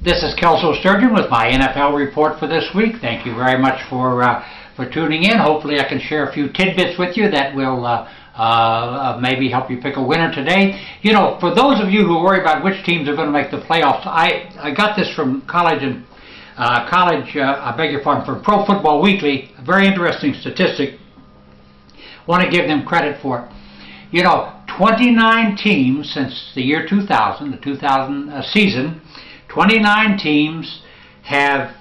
This is Kelso Sturgeon with my NFL report for this week. Thank you very much for tuning in. Hopefully I can share a few tidbits with you that will maybe help you pick a winner today. You know, for those of you who worry about which teams are going to make the playoffs, I got this from from Pro Football Weekly, a very interesting statistic. Want to give them credit for it. You know, 29 teams since the year 2000, the 2000 season, 29 teams have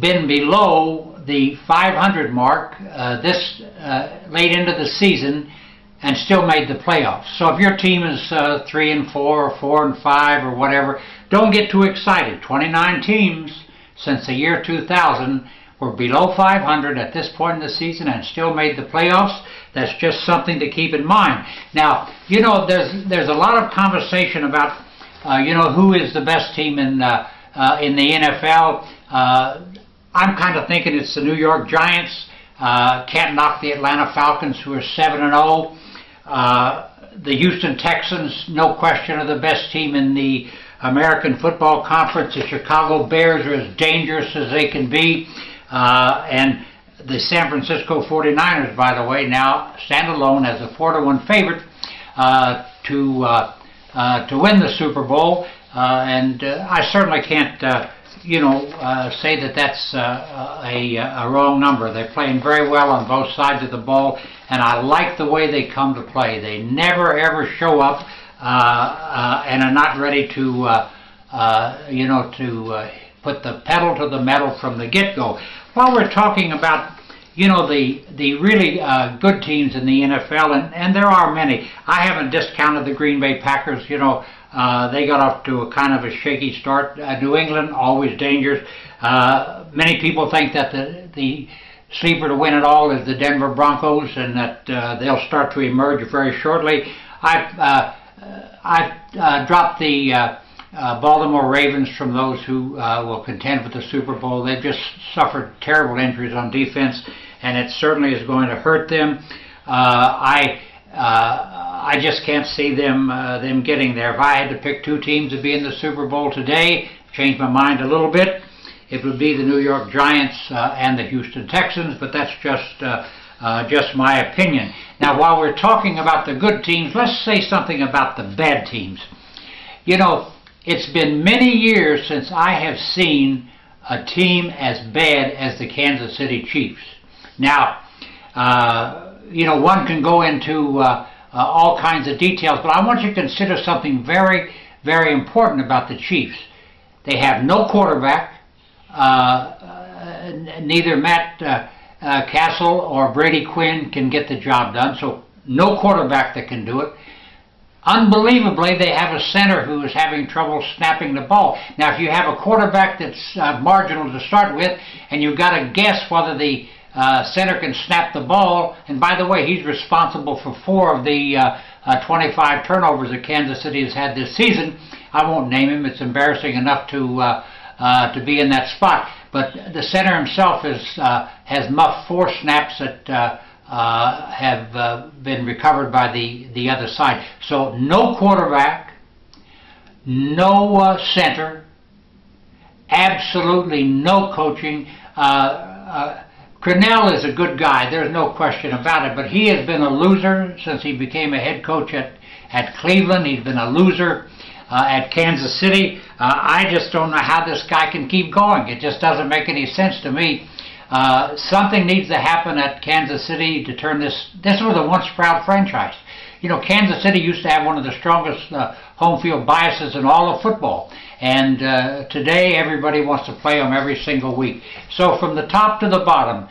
been below the 500 mark this late into the season and still made the playoffs. So if your team is 3-4 or 4-5 or whatever, don't get too excited. 29 teams since the year 2000 were below 500 at this point in the season and still made the playoffs. That's just something to keep in mind. Now, you know, there's a lot of conversation about you know, who is the best team in the NFL. I'm kind of thinking it's the New York Giants. Can't knock the Atlanta Falcons, who are 7-0. The Houston Texans, no question, are the best team in the American Football Conference. The Chicago Bears are as dangerous as they can be. And the San Francisco 49ers, by the way, now stand alone as a 4-1 favorite to win the Super Bowl. And I certainly can't, you know, say that that's a wrong number. They're playing very well on both sides of the ball, and I like the way they come to play. They never ever show up and are not ready to, you know, to put the pedal to the metal from the get-go. While we're talking about, you know, the really good teams in the NFL, and there are many. I haven't discounted the Green Bay Packers. You know, they got off to a kind of a shaky start. New England, always dangerous. Many people think that the sleeper to win it all is the Denver Broncos, and that they'll start to emerge very shortly. I've dropped the Baltimore Ravens from those who will contend for the Super Bowl. They've just suffered terrible injuries on defense, and it certainly is going to hurt them. I just can't see them getting there. If I had to pick two teams to be in the Super Bowl today, change my mind a little bit, it would be the New York Giants and the Houston Texans, but that's just my opinion. Now, while we're talking about the good teams, let's say something about the bad teams. You know, it's been many years since I have seen a team as bad as the Kansas City Chiefs. Now, you know, one can go into all kinds of details, but I want you to consider something very, very important about the Chiefs. They have no quarterback. Neither Matt Castle or Brady Quinn can get the job done, so no quarterback that can do it. Unbelievably, they have a center who is having trouble snapping the ball. Now, if you have a quarterback that's marginal to start with, and you've got to guess whether the center can snap the ball, and by the way, he's responsible for 4 of the 25 turnovers that Kansas City has had this season. I won't name him. It's embarrassing enough to be in that spot. But the center himself has muffed 4 snaps that have been recovered by the other side. So no quarterback, no center, absolutely no coaching. Crennel is a good guy, there's no question about it, but he has been a loser since he became a head coach at Cleveland. He's been a loser at Kansas City. I just don't know how this guy can keep going. It just doesn't make any sense to me. Something needs to happen at Kansas City to turn this was a once proud franchise. You know, Kansas City used to have one of the strongest home field biases in all of football. And today everybody wants to play them every single week. So from the top to the bottom,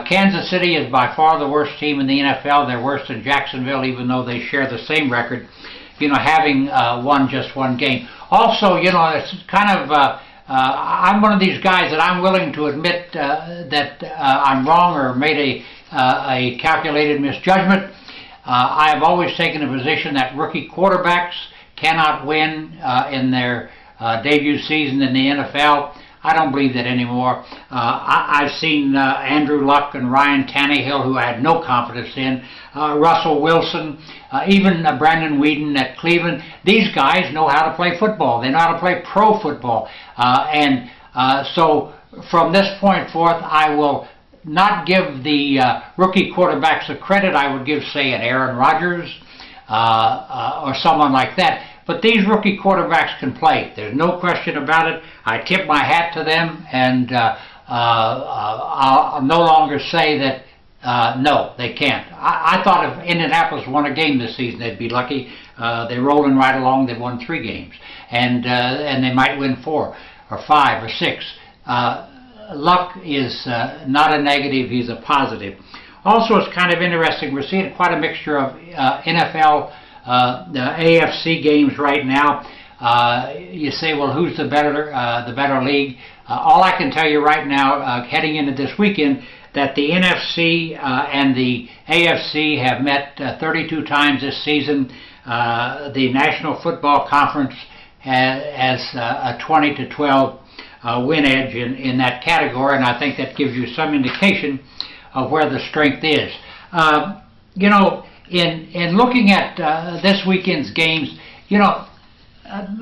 Kansas City is by far the worst team in the NFL. They're worse than Jacksonville, even though they share the same record, you know, having won just 1 game. Also, you know, it's kind of... I'm one of these guys that I'm willing to admit that I'm wrong or made a calculated misjudgment. I have always taken a position that rookie quarterbacks cannot win in their debut season in the NFL. I don't believe that anymore. I've seen Andrew Luck and Ryan Tannehill, who I had no confidence in, Russell Wilson, even Brandon Weeden at Cleveland. These guys know how to play football. They know how to play pro football. So from this point forth, I will not give the rookie quarterbacks the credit I would give, say, an Aaron Rodgers or someone like that. But these rookie quarterbacks can play. There's no question about it. I tip my hat to them, and I'll no longer say that no, they can't. I thought if Indianapolis won a game this season, they'd be lucky. They're rolling right along. They've won 3 games, and they might win 4 or 5 or 6. Luck is not a negative, he's a positive. Also, it's kind of interesting, we're seeing quite a mixture of NFL, AFC games right now. You say, well, who's the better league? All I can tell you right now, heading into this weekend, that the NFC and the AFC have met 32 times this season. The National Football Conference has a 20-12 win edge in that category, and I think that gives you some indication of where the strength is. You know, in looking at this weekend's games, you know,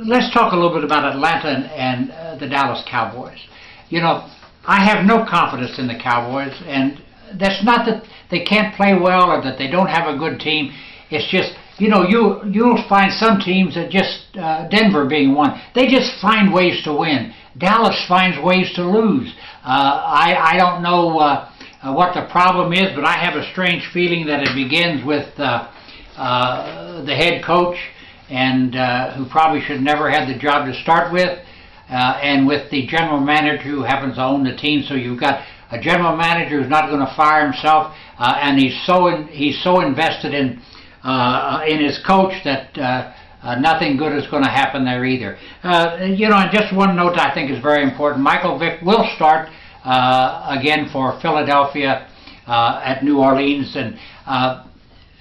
let's talk a little bit about Atlanta and the Dallas Cowboys. You know, I have no confidence in the Cowboys, and that's not that they can't play well or that they don't have a good team. It's just, you know, you'll find some teams that just, Denver being one, they just find ways to win. Dallas finds ways to lose. I don't know what the problem is, but I have a strange feeling that it begins with the head coach, and who probably should never have the job to start with, and with the general manager who happens to own the team. So you've got a general manager who's not going to fire himself, and he's so invested in his coach that nothing good is going to happen there either. You know, and just one note I think is very important. Michael Vick will start again for Philadelphia at New Orleans, and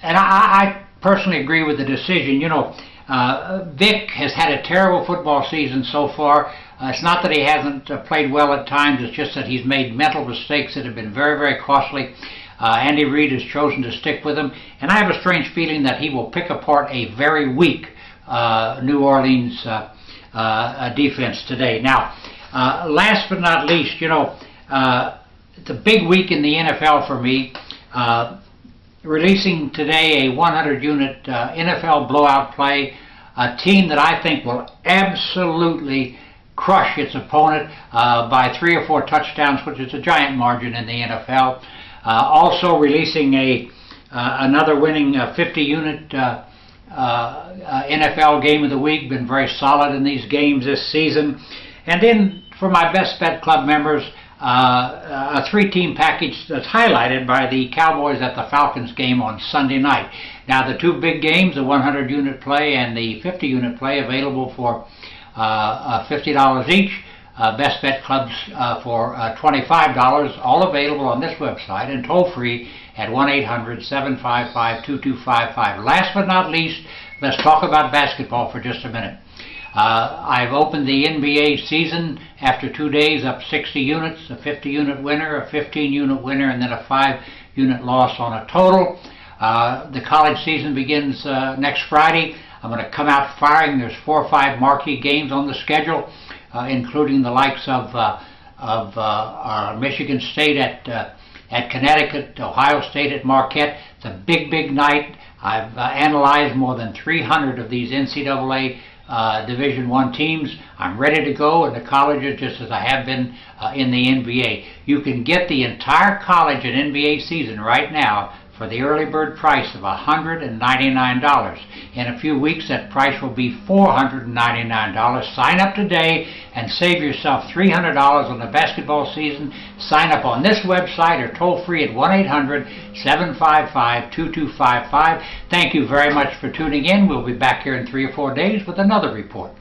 I personally agree with the decision. You know, Vick has had a terrible football season so far. It's not that he hasn't played well at times, it's just that he's made mental mistakes that have been very, very costly. Andy Reid has chosen to stick with him, and I have a strange feeling that he will pick apart a very weak New Orleans defense today. Now, last but not least, you know, it's a big week in the NFL for me. Releasing today a 100-unit NFL blowout play, a team that I think will absolutely crush its opponent by 3 or 4 touchdowns, which is a giant margin in the NFL. Also releasing another winning 50-unit NFL game of the week. Been very solid in these games this season. And then for my Best Bet Club members, a 3-team package that's highlighted by the Cowboys at the Falcons game on Sunday night. Now the 2 big games, the 100-unit play and the 50-unit play, available for $50 each. Best Bet Clubs for $25, all available on this website and toll free at 1-800-755-2255. Last but not least, let's talk about basketball for just a minute. I've opened the NBA season after 2 days up 60 units, a 50-unit winner, a 15-unit winner, and then a 5-unit loss on a total. The college season begins next Friday. I'm going to come out firing. There's 4 or 5 marquee games on the schedule, including the likes of Michigan State at Connecticut, Ohio State at Marquette. It's a big, big night. I've analyzed more than 300 of these NCAA Division I teams. I'm ready to go in the colleges just as I have been in the NBA. You can get the entire college and NBA season right now for the early bird price of $199. In a few weeks, that price will be $499. Sign up today and save yourself $300 on the basketball season. Sign up on this website or toll free at 1-800-755-2255. Thank you very much for tuning in. We'll be back here in 3 or 4 days with another report.